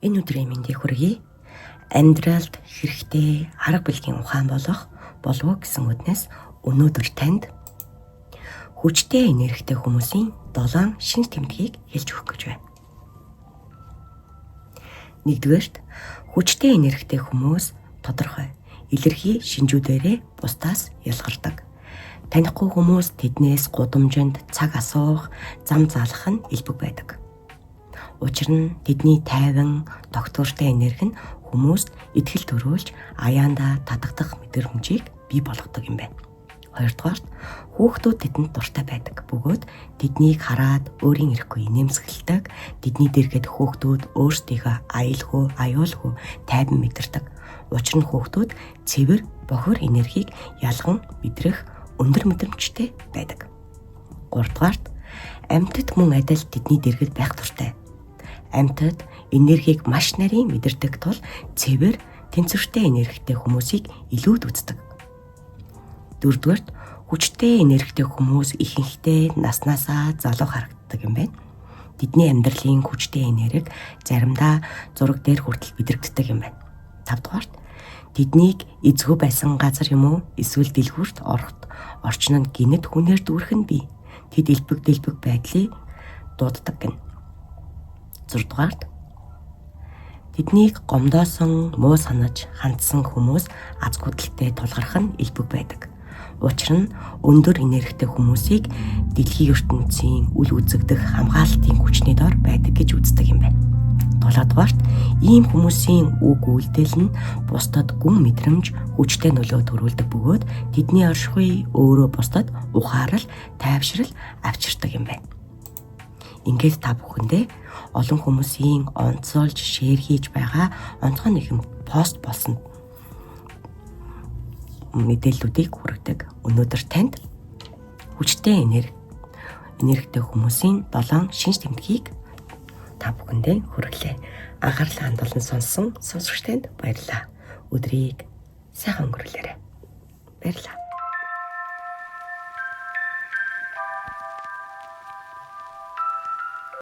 Энэ өдрийн мэндийг хүргэе. Амьдралд хэрэгтэй арга билгийн ухаан болох болов гэсэн үднээс өнөөдөр танд хүчтэй энергитэй хүмүүсийн 7 шинж тэмдгийг хэлж өгөх гэж байна. Нэгдүгээрт, хүчтэй энергитэй хүмүүс тодорхой илэрхий шинжүүдээрээ бусдаас ялгардаг. Танихгүй хүмүүс тэднээс гудамжинд цаг асуух, зам заалах нь элбэг байдаг. Учир нь тэдний тайван, тогтвортой энерги нь хүмүүст итгэл төрүүлж, аяандаа татагдах мэдрэмжийг бий болгодог юм байна. Хоёрдугаарт, хүүхдүүд тэдэнд дуртай байдаг. Бөгөөд тэднийг хараад өөрийн эрэхгүй инээмсэглэдэг. Тэдний дэргэд хүүхдүүд өөрсдийгөө аюулгүй тайван мэдэрдэг. Учир нь хүүхдүүд цэвэр, бохир энергийг ялган мэдрэх өндөр мэдрэмжтэй байдаг. Гуравдугаарт, амьтад мөн адил тэдний дэргэд байх туфттай. Амьтад энергийг маш нарийн мэдэрдэг тул цэвэр, тэнцвэртэй энергитэй хүмүүсийг илүүд үздэг. Дөрөвдүгээрт, хүчтэй энергитэй хүмүүс ихэнхдээ наснаасаа залуу харагддаг юм байна. Тэдний амьдралын хүчтэй энерги заримдаа зураг дээр хүртэл бидрэгддэг юм байна. Тавдугаарт, тэднийг эзгүй байсан газар юм уу эсвэл дэлгүүрт орчин нь гинэт хүнээр дүүрэх нь бий. Тэд элбэг байдлыг дууддаг гэнэ. Зурдугаарт, тэднийг гомдоосон, муу санаж хандсан хүмүүс азгүйдэлтэй тулгарх нь элбэг байдаг. Учир нь өндөр энергитэй хүмүүсийг дэлхийн ертөнцийн үл үзэгдэх хамгаалалтын хүчний дор байдаг гэж үздэг юм байна. 7-дугаарт, ийм хүмүүсийн үг үйлдэл нь бусдад гүн мэдрэмж, хүчтэй нөлөө төрүүлдэг бөгөөд тэдний оршихуй өөрөө бусдад ухаарал, тайвшрал авчирдаг юм байна. Ингээд та бүхэндээ олон хүмүүсийн онцолж, шеэр хийж байгаа онцгой нэгэн пост болсон мэдээллүүдийг хүргэдэг. Өнөөдөр танд хүчтэй энергитэй хүмүүсийн 7 шинж тэмдгийг та бүхэндээ хүргэлээ. Анхаарлаа хандуулан сонссон сонсогч танд баярлалаа. Өдрийг сайхан өнгөрүүлээрэй. Баярлалаа.